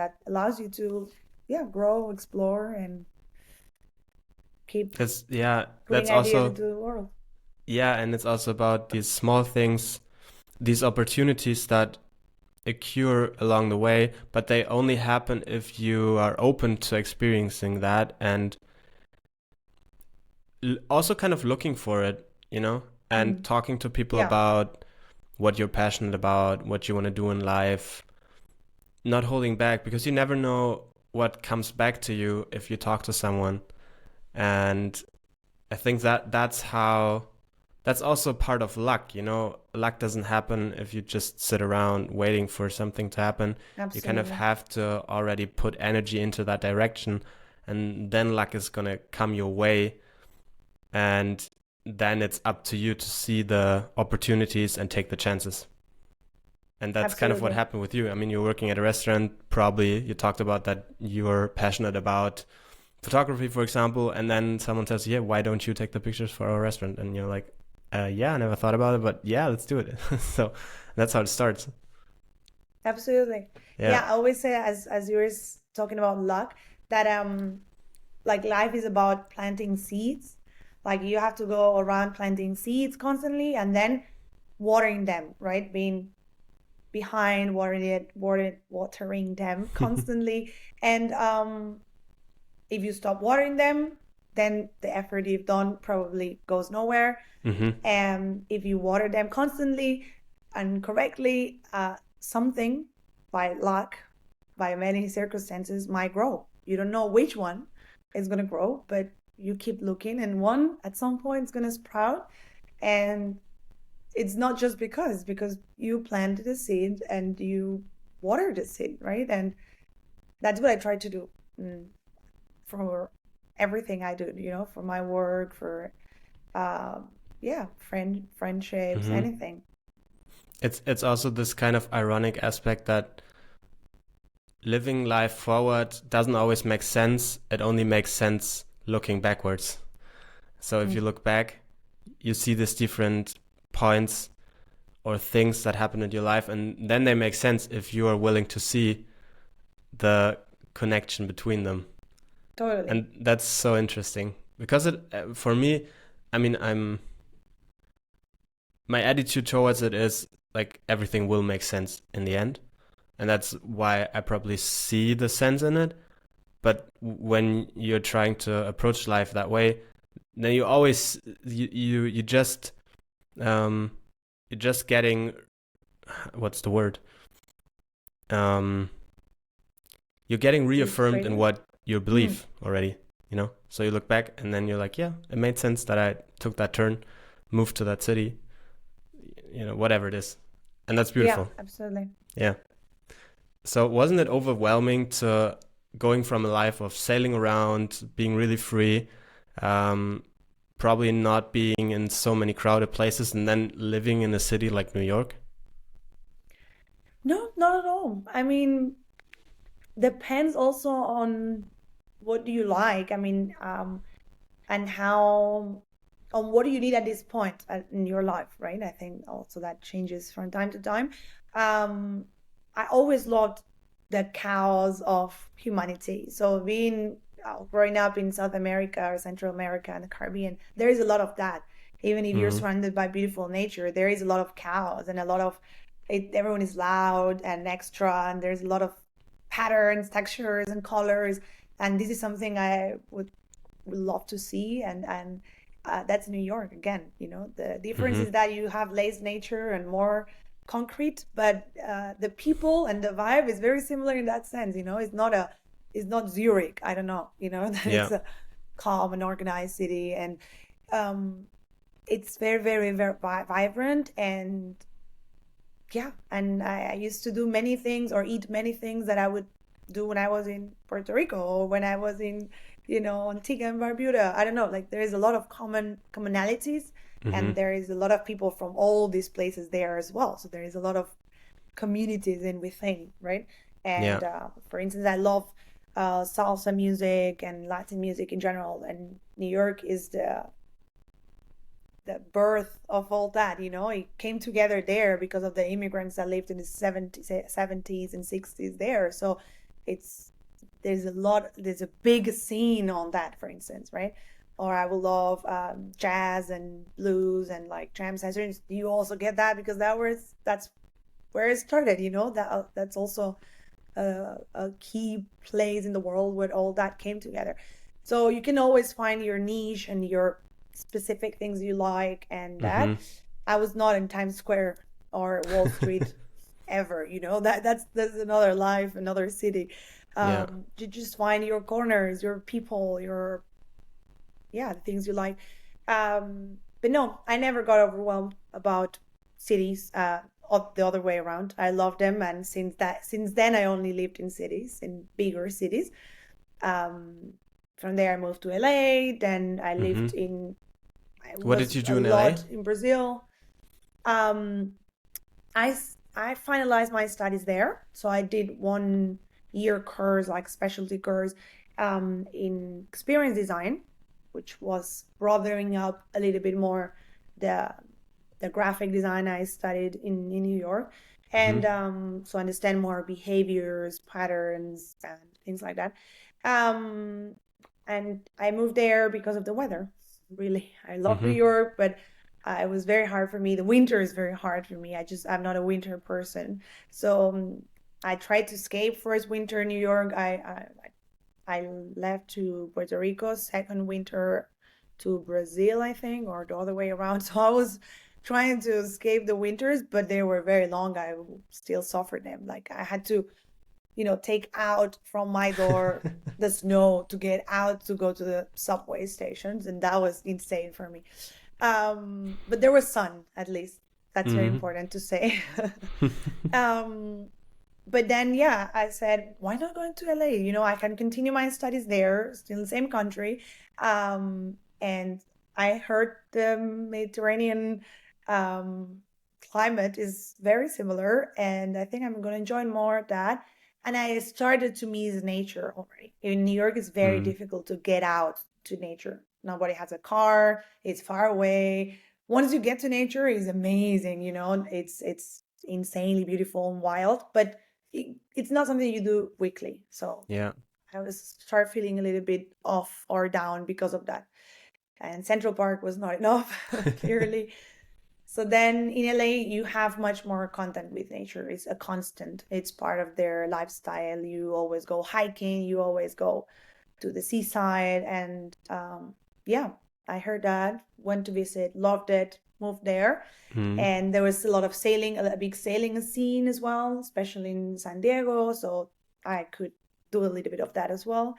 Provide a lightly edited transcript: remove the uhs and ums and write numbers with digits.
that allows you to, yeah, grow, explore, and keep Because yeah, putting that's ideas also into the world. yeah, and it's also about these small things, these opportunities that occur along the way, but they only happen if you are open to experiencing that and also kind of looking for it, and Mm. talking to people Yeah, about what you're passionate about, what you want to do in life, not holding back because you never know what comes back to you if you talk to someone. And I think that that's also part of luck, luck doesn't happen if you just sit around waiting for something to happen. You kind of absolutely. have to already put energy into that direction, and then luck is going to come your way, and then it's up to you to see the opportunities and take the chances. And that's kind of what Absolutely. happened with you. I mean, you're working at a restaurant, probably you talked about that you're passionate about photography, for example, and then someone says, "Yeah, why don't you take the pictures for our restaurant?" And you're like, "Yeah, I never thought about it, but yeah, let's do it." So that's how it starts. Absolutely. Yeah. Yeah, I always say, as you were talking about luck, that like life is about planting seeds. Like you have to go around planting seeds constantly and then watering them, right? Being behind watering them constantly. And if you stop watering them, then the effort you've done probably goes nowhere. Mm-hmm. And if you water them constantly and correctly, something by luck, by many circumstances, might grow. You don't know which one is going to grow, but you keep looking, and one at some point is going to sprout. And it's not just because you planted a seed and you watered the seed, right? And that's what I try to do, mm, for everything I do, for my work, for yeah, friendships, Mm-hmm. anything. It's also this kind of ironic aspect that living life forward doesn't always make sense. It only makes sense looking backwards. So if you Mm. look back, you see these different points or things that happen in your life, and then they make sense if you are willing to see the connection between them. Totally. And that's so interesting because it for me, I mean, I'm my attitude towards it is like everything will make sense in the end, and that's why I probably see the sense in it. But when you're trying to approach life that way, then you always you just um you're just getting, what's the word, um you're getting reaffirmed in Frustrated. what you Mm. believe already, so you look back and then you're like, yeah, it made sense that I took that turn, moved to that city, whatever it is, and that's Yeah, beautiful. absolutely. Yeah. So wasn't it overwhelming to going from a life of sailing around, being really free, um, probably not being in so many crowded places, and then living in a city like New York? No, not at all. I mean, depends also on what do you like. I mean, and how, on what do you need at this point in your life, right? I think also that changes from time to time. Um, I always loved the chaos of humanity. So being growing up in South America or Central America and the Caribbean, there is a lot of that. Even if you're Mm-hmm. surrounded by beautiful nature, there is a lot of chaos and a lot of everyone is loud and extra, and there's a lot of patterns, textures, and colors. And this is something I would love to see, and that's New York again. The difference Mm-hmm. is that you have less nature and more concrete, but the people and the vibe is very similar in that sense. It's not Zurich. I don't know. That Yeah. it's a calm and organized city, and um, it's very, very, very vibrant. And yeah, and I used to do many things or eat many things that I would do when I was in Puerto Rico or when I was in, Antigua and Barbuda. I don't know, like there is a lot of commonalities, Mm-hmm. and there is a lot of people from all these places there as well. So there is a lot of communities in within, right? Yeah. And for instance, I love salsa music and Latin music in general, and New York is the birth of all that. It came together there because of the immigrants that lived in the 70s and 60s there. So it's there's a big scene on that, for instance, right? Or I will love jazz and blues and like jam sessions. You also get that because that's where it started, you know, that's also a key place in the world where all that came together. So you can always find your niche and your specific things you like, and that Mm-hmm. I was not in Times Square or Wall Street ever, you know, that's another life, another city. Yeah. You just find your corners, your people, your, yeah, the things you like. But no, I never got overwhelmed about cities. The other way around. I love them, and since then I only lived in cities, in bigger cities. Um, from there I moved to LA. Then Mm-hmm. I What did was you a do in LA? lot in Brazil. Um, I finalized my studies there. So I did 1 year course, like specialty course, in experience design, which was broadening up a little bit more the the graphic design I studied in New York. Mm-hmm. And so understand more behaviors, patterns, and things like that. Um, and I moved there because of the weather. Really, I love New Mm-hmm. York, but it was very hard for me. The winter is very hard for me. I'm not a winter person. So I tried to escape first winter in New York. I left to Puerto Rico, second winter to Brazil, I think, or the other way around. So I was trying to escape the winters, but they were very long. I still suffered them. Like I had to, take out from my door the snow to get out to go to the subway stations, and that was insane for me. But there was sun, at least. That's very Mm-hmm. important to say. um, but then, yeah, I said, why not going to LA? I can continue my studies there, still in the same country. And I heard the Mediterranean um, climate is very similar, and I think I'm going to enjoy more of that. And I started to miss nature already. In New York, it's very Mm-hmm. difficult to get out to nature. Nobody has a car, it's far away. Once you get to nature, it's amazing, it's insanely beautiful and wild, but it's not something you do weekly. So Yeah. I was start feeling a little bit off or down because of that. And Central Park was not enough, clearly. So then in LA, you have much more contact with nature. It's a constant. It's part of their lifestyle. You always go hiking. You always go to the seaside. And yeah, I heard that. Went to visit, loved it, moved there. Mm-hmm. And there was a lot of sailing, a big sailing scene as well, especially in San Diego. So I could do a little bit of that as well.